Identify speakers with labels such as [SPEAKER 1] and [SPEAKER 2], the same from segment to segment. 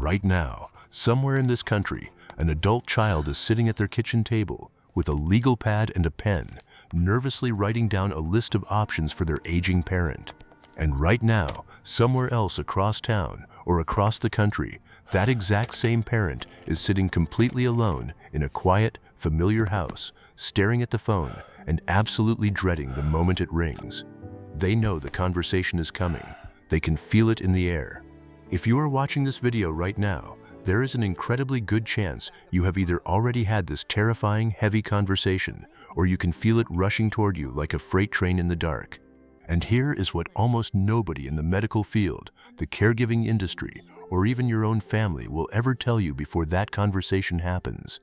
[SPEAKER 1] Right now, somewhere in this country, an adult child is sitting at their kitchen table with a legal pad and a pen, nervously writing down a list of options for their aging parent. And right now, somewhere else across town or across the country, that exact same parent is sitting completely alone in a quiet, familiar house, staring at the phone and absolutely dreading the moment it rings. They know the conversation is coming. They can feel it in the air. If you are watching this video right now, there is an incredibly good chance you have either already had this terrifying, heavy conversation, or you can feel it rushing toward you like a freight train in the dark. And here is what almost nobody in the medical field, the caregiving industry, or even your own family will ever tell you before that conversation happens.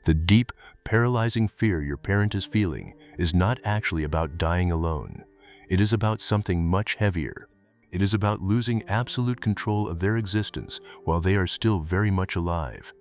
[SPEAKER 1] The deep, paralyzing fear your parent is feeling is not actually about dying alone. It is about something much heavier. It is about losing absolute control of their existence while they are still very much alive.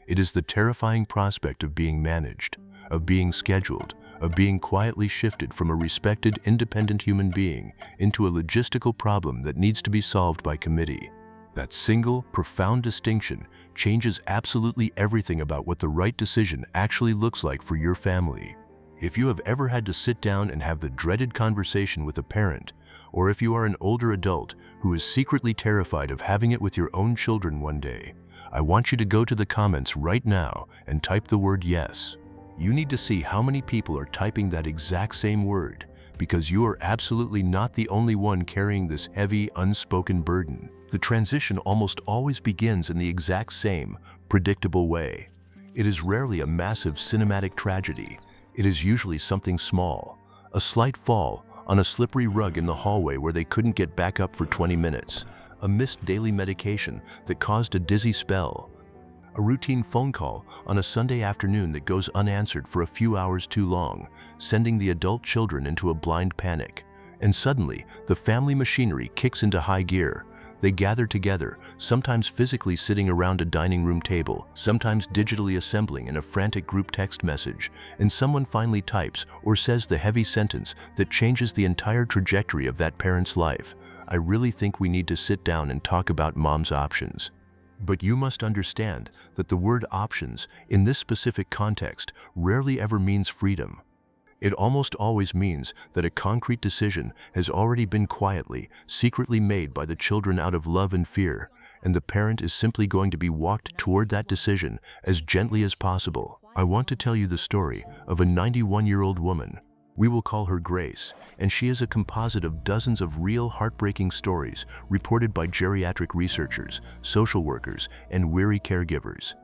[SPEAKER 1] It is the terrifying prospect of being managed, of being scheduled, of being quietly shifted from a respected, independent human being into a logistical problem that needs to be solved by committee. That single, profound distinction changes absolutely everything about what the right decision actually looks like for your family. If you have ever had to sit down and have the dreaded conversation with a parent, or if you are an older adult who is secretly terrified of having it with your own children one day, I want you to go to the comments right now and type the word yes. You need to see how many people are typing that exact same word, because you are absolutely not the only one carrying this heavy, unspoken burden. The transition almost always begins in the exact same, predictable way. It is rarely a massive cinematic tragedy. It is usually something small, a slight fall on a slippery rug in the hallway where they couldn't get back up for 20 minutes, a missed daily medication that caused a dizzy spell, a routine phone call on a Sunday afternoon that goes unanswered for a few hours too long, sending the adult children into a blind panic. And suddenly, the family machinery kicks into high gear. They gather together, sometimes physically sitting around a dining room table, sometimes digitally assembling in a frantic group text message, and someone finally types or says the heavy sentence that changes the entire trajectory of that parent's life. I really think we need to sit down and talk about mom's options. But you must understand that the word options, in this specific context, rarely ever means freedom. It almost always means that a concrete decision has already been quietly, secretly made by the children out of love and fear, and the parent is simply going to be walked toward that decision as gently as possible. I want to tell you the story of a 91-year-old woman. We will call her Grace, and she is a composite of dozens of real heartbreaking stories reported by geriatric researchers, social workers, and weary caregivers.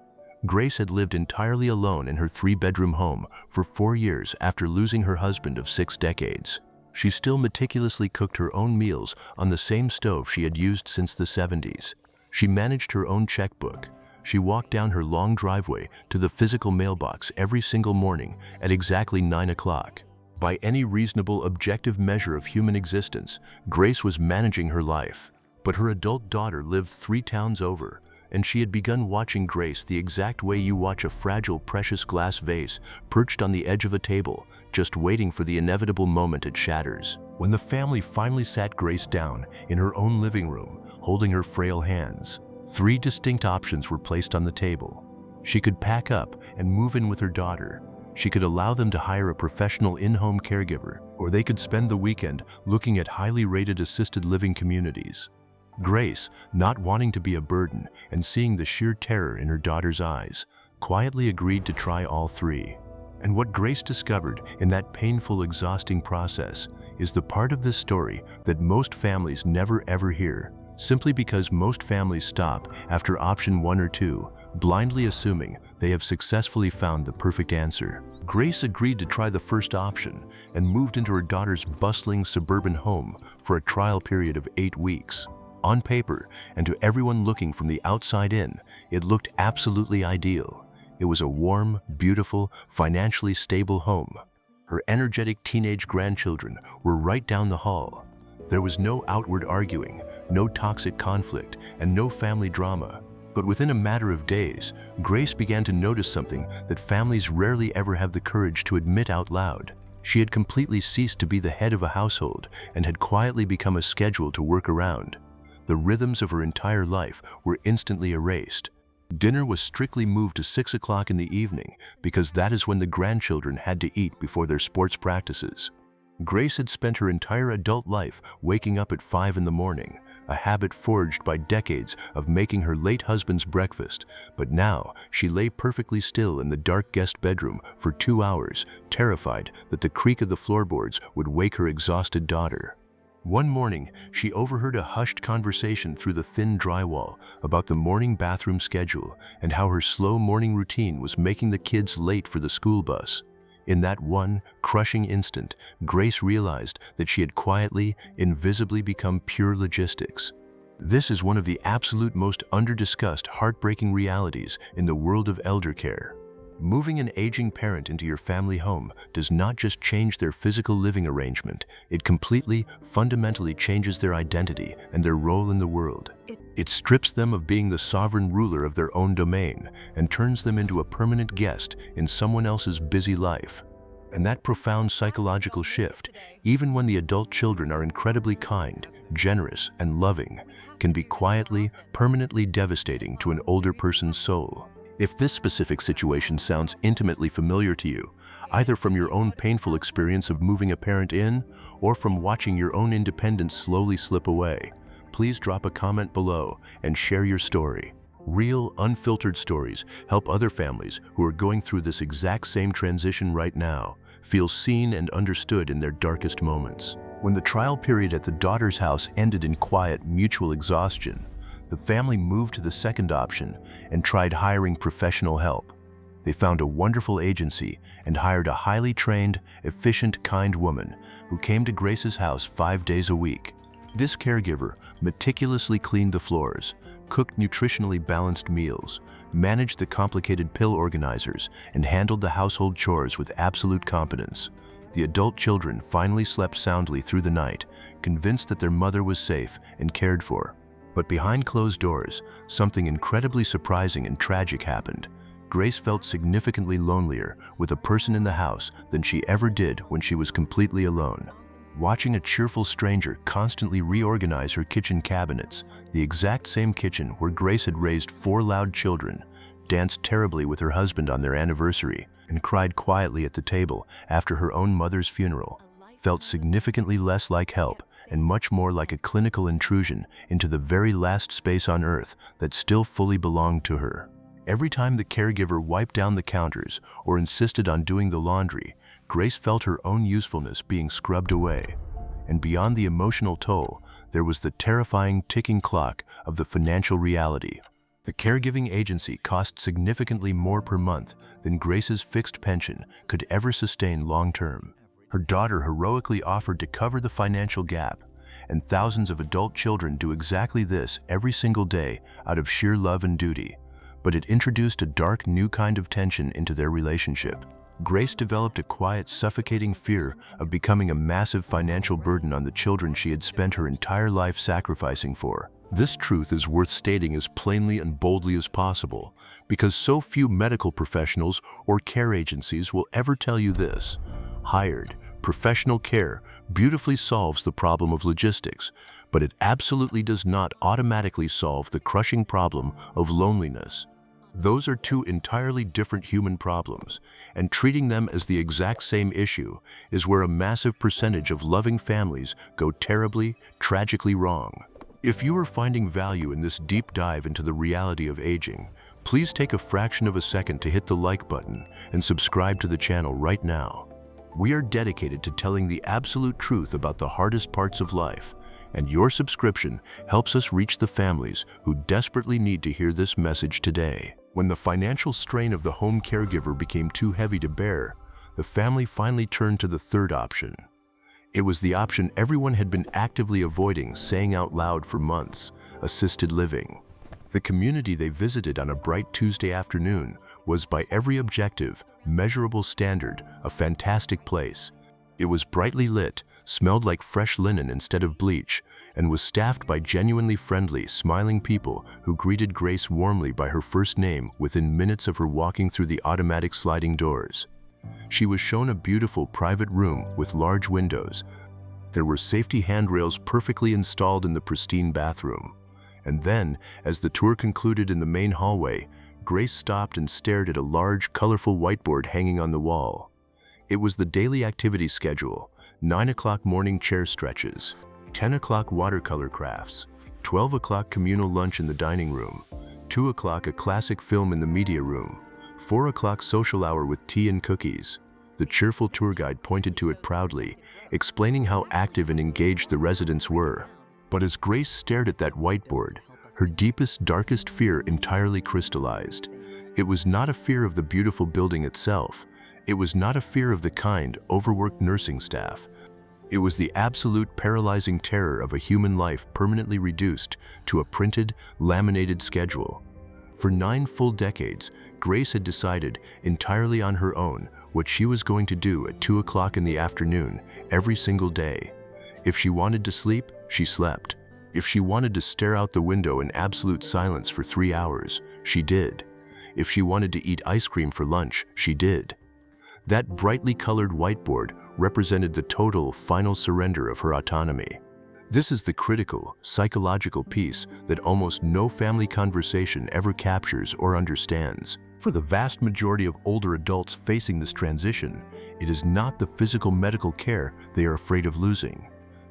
[SPEAKER 1] Grace had lived entirely alone in her 3-bedroom home for 4 years after losing her husband of 6 decades. She still meticulously cooked her own meals on the same stove she had used since the 70s. She managed her own checkbook. She walked down her long driveway to the physical mailbox every single morning at exactly 9 o'clock. By any reasonable objective measure of human existence, Grace was managing her life. But her adult daughter lived 3 towns over, and she had begun watching Grace the exact way you watch a fragile, precious glass vase perched on the edge of a table, just waiting for the inevitable moment it shatters. When the family finally sat Grace down in her own living room, holding her frail hands, 3 distinct options were placed on the table. She could pack up and move in with her daughter. She could allow them to hire a professional in-home caregiver, or they could spend the weekend looking at highly rated assisted living communities. Grace, not wanting to be a burden and seeing the sheer terror in her daughter's eyes, quietly agreed to try all 3. And what Grace discovered in that painful, exhausting process is the part of this story that most families never ever hear, simply because most families stop after option 1 or 2, blindly assuming they have successfully found the perfect answer. Grace agreed to try the first option and moved into her daughter's bustling suburban home for a trial period of 8 weeks. On paper, and to everyone looking from the outside in, it looked absolutely ideal. It was a warm, beautiful, financially stable home. Her energetic teenage grandchildren were right down the hall. There was no outward arguing, no toxic conflict, and no family drama. But within a matter of days, Grace began to notice something that families rarely ever have the courage to admit out loud. She had completely ceased to be the head of a household and had quietly become a schedule to work around. The rhythms of her entire life were instantly erased. Dinner was strictly moved to 6 o'clock in the evening because that is when the grandchildren had to eat before their sports practices. Grace had spent her entire adult life waking up at 5 in the morning, a habit forged by decades of making her late husband's breakfast, but now she lay perfectly still in the dark guest bedroom for 2 hours, terrified that the creak of the floorboards would wake her exhausted daughter. One morning, she overheard a hushed conversation through the thin drywall about the morning bathroom schedule and how her slow morning routine was making the kids late for the school bus. In that one crushing instant, Grace realized that she had quietly, invisibly become pure logistics. This is one of the absolute most under-discussed, heartbreaking realities in the world of elder care. Moving an aging parent into your family home does not just change their physical living arrangement, it completely, fundamentally changes their identity and their role in the world. It strips them of being the sovereign ruler of their own domain and turns them into a permanent guest in someone else's busy life. And that profound psychological shift, even when the adult children are incredibly kind, generous, and loving, can be quietly, permanently devastating to an older person's soul. If this specific situation sounds intimately familiar to you, either from your own painful experience of moving a parent in or from watching your own independence slowly slip away, please drop a comment below and share your story. Real, unfiltered stories help other families who are going through this exact same transition right now feel seen and understood in their darkest moments. When the trial period at the daughter's house ended in quiet, mutual exhaustion, the family moved to the second option and tried hiring professional help. They found a wonderful agency and hired a highly trained, efficient, kind woman who came to Grace's house 5 days a week. This caregiver meticulously cleaned the floors, cooked nutritionally balanced meals, managed the complicated pill organizers, and handled the household chores with absolute competence. The adult children finally slept soundly through the night, convinced that their mother was safe and cared for. But behind closed doors, something incredibly surprising and tragic happened. Grace felt significantly lonelier with a person in the house than she ever did when she was completely alone. Watching a cheerful stranger constantly reorganize her kitchen cabinets, the exact same kitchen where Grace had raised 4 loud children, danced terribly with her husband on their anniversary, and cried quietly at the table after her own mother's funeral, felt significantly less like help and much more like a clinical intrusion into the very last space on earth that still fully belonged to her. Every time the caregiver wiped down the counters or insisted on doing the laundry, Grace felt her own usefulness being scrubbed away. And beyond the emotional toll, there was the terrifying ticking clock of the financial reality. The caregiving agency cost significantly more per month than Grace's fixed pension could ever sustain long-term. Her daughter heroically offered to cover the financial gap, and thousands of adult children do exactly this every single day out of sheer love and duty. But it introduced a dark new kind of tension into their relationship. Grace developed a quiet, suffocating fear of becoming a massive financial burden on the children she had spent her entire life sacrificing for. This truth is worth stating as plainly and boldly as possible, because so few medical professionals or care agencies will ever tell you this. Hired, professional care beautifully solves the problem of logistics, but it absolutely does not automatically solve the crushing problem of loneliness. Those are two entirely different human problems, and treating them as the exact same issue is where a massive percentage of loving families go terribly, tragically wrong. If you are finding value in this deep dive into the reality of aging, please take a fraction of a second to hit the like button and subscribe to the channel right now. We are dedicated to telling the absolute truth about the hardest parts of life, and your subscription helps us reach the families who desperately need to hear this message today. When the financial strain of the home caregiver became too heavy to bear, the family finally turned to the third option. It was the option everyone had been actively avoiding saying out loud for months: assisted living. The community they visited on a bright Tuesday afternoon was, by every objective, measurable standard, a fantastic place. It was brightly lit, smelled like fresh linen instead of bleach, and was staffed by genuinely friendly, smiling people who greeted Grace warmly by her first name within minutes of her walking through the automatic sliding doors. She was shown a beautiful private room with large windows, There were safety handrails perfectly installed in the pristine bathroom. And then, as the tour concluded in the main hallway, Grace stopped and stared at a large, colorful whiteboard hanging on the wall. It was the daily activity schedule: 9 o'clock morning chair stretches, 10 o'clock watercolor crafts, 12 o'clock communal lunch in the dining room, 2 o'clock a classic film in the media room, 4 o'clock social hour with tea and cookies. The cheerful tour guide pointed to it proudly, explaining how active and engaged the residents were. But as Grace stared at that whiteboard, her deepest, darkest fear entirely crystallized. It was not a fear of the beautiful building itself. It was not a fear of the kind, overworked nursing staff. It was the absolute paralyzing terror of a human life permanently reduced to a printed, laminated schedule. For 9 full decades, Grace had decided, entirely on her own, what she was going to do at 2 o'clock in the afternoon, every single day. If she wanted to sleep, she slept. If she wanted to stare out the window in absolute silence for 3 hours, she did. If she wanted to eat ice cream for lunch, she did. That brightly colored whiteboard represented the total, final surrender of her autonomy. This is the critical, psychological piece that almost no family conversation ever captures or understands. For the vast majority of older adults facing this transition, it is not the physical medical care they are afraid of losing.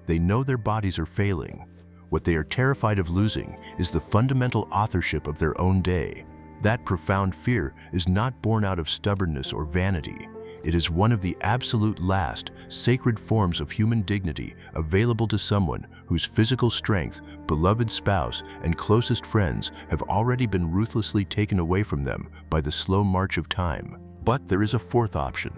[SPEAKER 1] They know their bodies are failing. What they are terrified of losing is the fundamental authorship of their own day. That profound fear is not born out of stubbornness or vanity. It is one of the absolute last, sacred forms of human dignity available to someone whose physical strength, beloved spouse, and closest friends have already been ruthlessly taken away from them by the slow march of time. But there is a fourth option,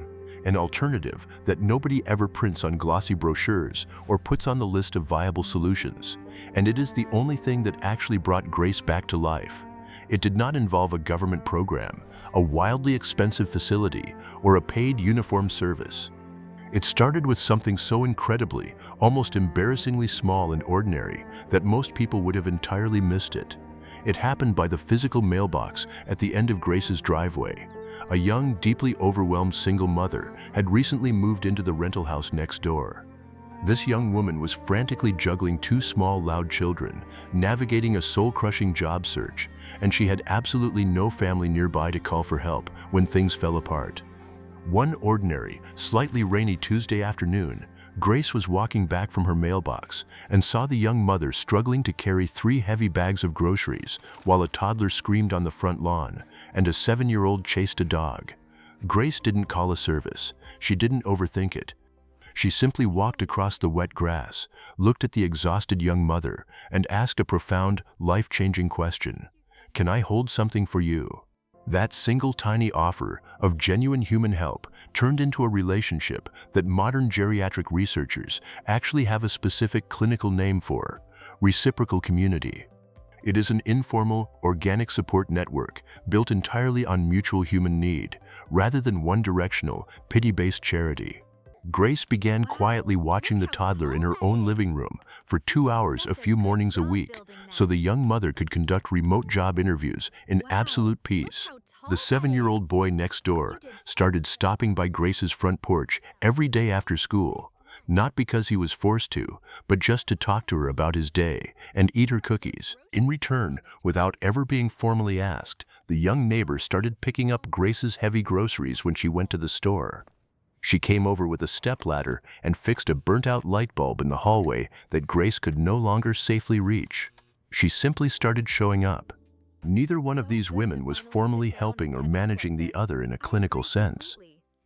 [SPEAKER 1] an alternative that nobody ever prints on glossy brochures or puts on the list of viable solutions. And it is the only thing that actually brought Grace back to life. It did not involve a government program, a wildly expensive facility, or a paid uniform service. It started with something so incredibly, almost embarrassingly small and ordinary that most people would have entirely missed it. It happened by the physical mailbox at the end of Grace's driveway. A young, deeply overwhelmed single mother had recently moved into the rental house next door. This young woman was frantically juggling 2 small, loud children, navigating a soul-crushing job search, and she had absolutely no family nearby to call for help when things fell apart. One ordinary, slightly rainy Tuesday afternoon, Grace was walking back from her mailbox and saw the young mother struggling to carry 3 heavy bags of groceries while a toddler screamed on the front lawn and a 7-year-old chased a dog. Grace didn't call a service. She didn't overthink it. She simply walked across the wet grass, looked at the exhausted young mother, and asked a profound, life-changing question. Can I hold something for you? That single tiny offer of genuine human help turned into a relationship that modern geriatric researchers actually have a specific clinical name for: reciprocal community. It is an informal, organic support network built entirely on mutual human need, rather than one-directional, pity-based charity. Grace began quietly watching the toddler in her own living room for 2 hours a few mornings a week, so the young mother could conduct remote job interviews in absolute peace. The 7-year-old boy next door started stopping by Grace's front porch every day after school, not because he was forced to, but just to talk to her about his day and eat her cookies. In return, without ever being formally asked, the young neighbor started picking up Grace's heavy groceries when she went to the store. She came over with a stepladder and fixed a burnt-out light bulb in the hallway that Grace could no longer safely reach. She simply started showing up. Neither one of these women was formally helping or managing the other in a clinical sense.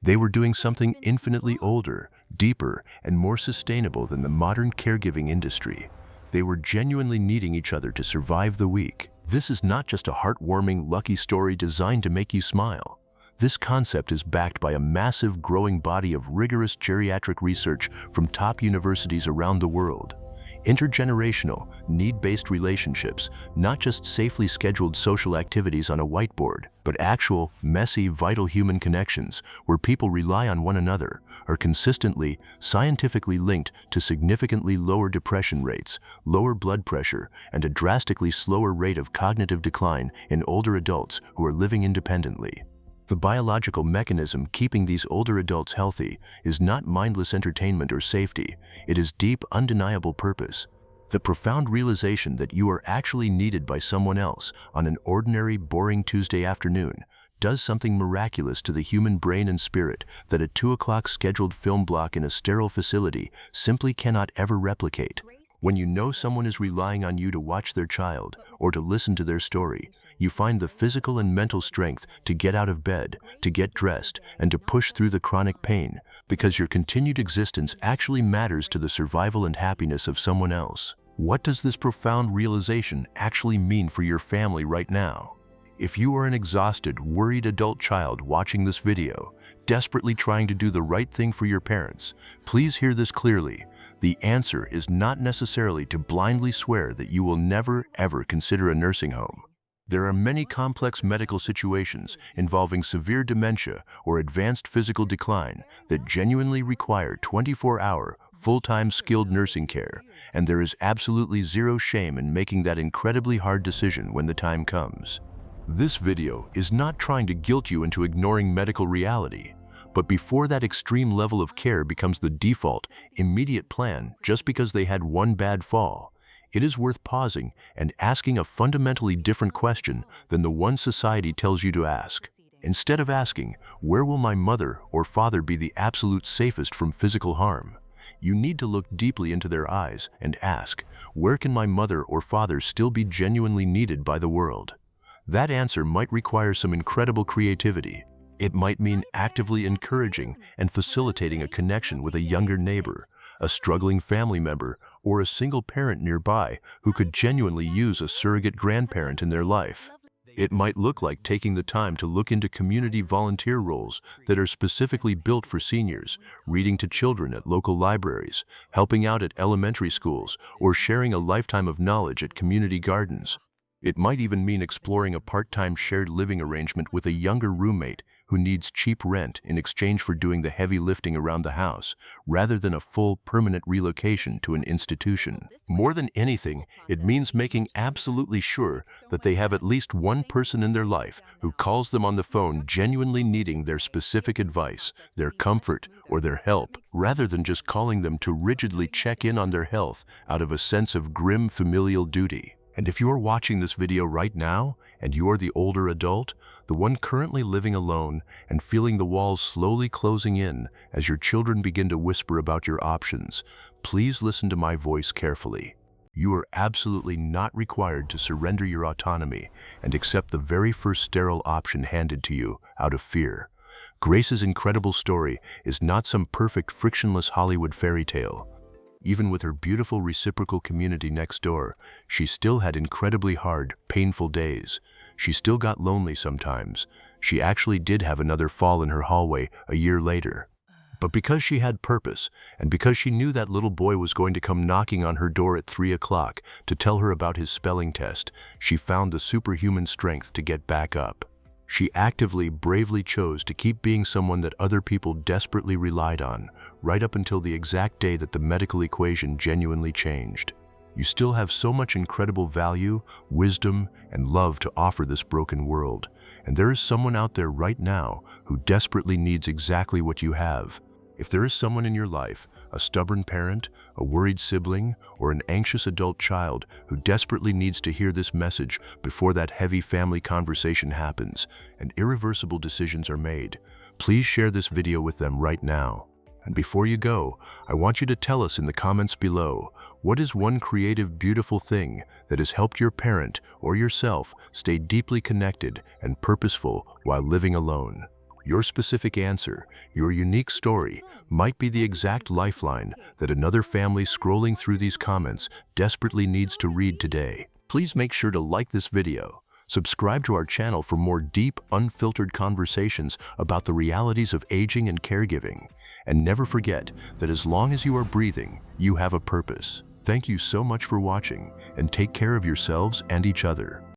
[SPEAKER 1] They were doing something infinitely older, deeper, and more sustainable than the modern caregiving industry. They were genuinely needing each other to survive the week. This is not just a heartwarming, lucky story designed to make you smile. This concept is backed by a massive, growing body of rigorous geriatric research from top universities around the world. Intergenerational, need-based relationships, not just safely scheduled social activities on a whiteboard, but actual, messy, vital human connections where people rely on one another, are consistently, scientifically linked to significantly lower depression rates, lower blood pressure, and a drastically slower rate of cognitive decline in older adults who are living independently. The biological mechanism keeping these older adults healthy is not mindless entertainment or safety. It is deep, undeniable purpose. The profound realization that you are actually needed by someone else on an ordinary, boring Tuesday afternoon does something miraculous to the human brain and spirit that a 2 o'clock scheduled film block in a sterile facility simply cannot ever replicate. When you know someone is relying on you to watch their child or to listen to their story, you find the physical and mental strength to get out of bed, to get dressed, and to push through the chronic pain, because your continued existence actually matters to the survival and happiness of someone else. What does this profound realization actually mean for your family right now? If you are an exhausted, worried adult child watching this video, desperately trying to do the right thing for your parents, please hear this clearly. The answer is not necessarily to blindly swear that you will never, ever consider a nursing home. There are many complex medical situations involving severe dementia or advanced physical decline that genuinely require 24-hour, full-time skilled nursing care, and there is absolutely zero shame in making that incredibly hard decision when the time comes. This video is not trying to guilt you into ignoring medical reality, but before that extreme level of care becomes the default, immediate plan just because they had one bad fall, it is worth pausing and asking a fundamentally different question than the one society tells you to ask. Instead of asking, "Where will my mother or father be the absolute safest from physical harm?" you need to look deeply into their eyes and ask, "Where can my mother or father still be genuinely needed by the world?" That answer might require some incredible creativity. It might mean actively encouraging and facilitating a connection with a younger neighbor, a struggling family member, or a single parent nearby who could genuinely use a surrogate grandparent in their life. It might look like taking the time to look into community volunteer roles that are specifically built for seniors, reading to children at local libraries, helping out at elementary schools, or sharing a lifetime of knowledge at community gardens. It might even mean exploring a part-time shared living arrangement with a younger roommate who needs cheap rent in exchange for doing the heavy lifting around the house, rather than a full, permanent relocation to an institution. More than anything, it means making absolutely sure that they have at least one person in their life who calls them on the phone genuinely needing their specific advice, their comfort, or their help, rather than just calling them to rigidly check in on their health out of a sense of grim familial duty. And if you are watching this video right now, and you are the older adult, the one currently living alone and feeling the walls slowly closing in as your children begin to whisper about your options, please listen to my voice carefully. You are absolutely not required to surrender your autonomy and accept the very first sterile option handed to you out of fear. Grace's incredible story is not some perfect, frictionless Hollywood fairy tale. Even with her beautiful reciprocal community next door, she still had incredibly hard, painful days. She still got lonely sometimes. She actually did have another fall in her hallway a year later. But because she had purpose, and because she knew that little boy was going to come knocking on her door at 3 o'clock to tell her about his spelling test, she found the superhuman strength to get back up. She actively, bravely chose to keep being someone that other people desperately relied on, right up until the exact day that the medical equation genuinely changed. You still have so much incredible value, wisdom, and love to offer this broken world, and there is someone out there right now who desperately needs exactly what you have. If there is someone in your life, a stubborn parent, a worried sibling, or an anxious adult child who desperately needs to hear this message before that heavy family conversation happens and irreversible decisions are made, please share this video with them right now. And before you go, I want you to tell us in the comments below, what is one creative, beautiful thing that has helped your parent or yourself stay deeply connected and purposeful while living alone? Your specific answer, your unique story, might be the exact lifeline that another family scrolling through these comments desperately needs to read today. Please make sure to like this video, subscribe to our channel for more deep, unfiltered conversations about the realities of aging and caregiving, and never forget that as long as you are breathing, you have a purpose. Thank you so much for watching, and take care of yourselves and each other.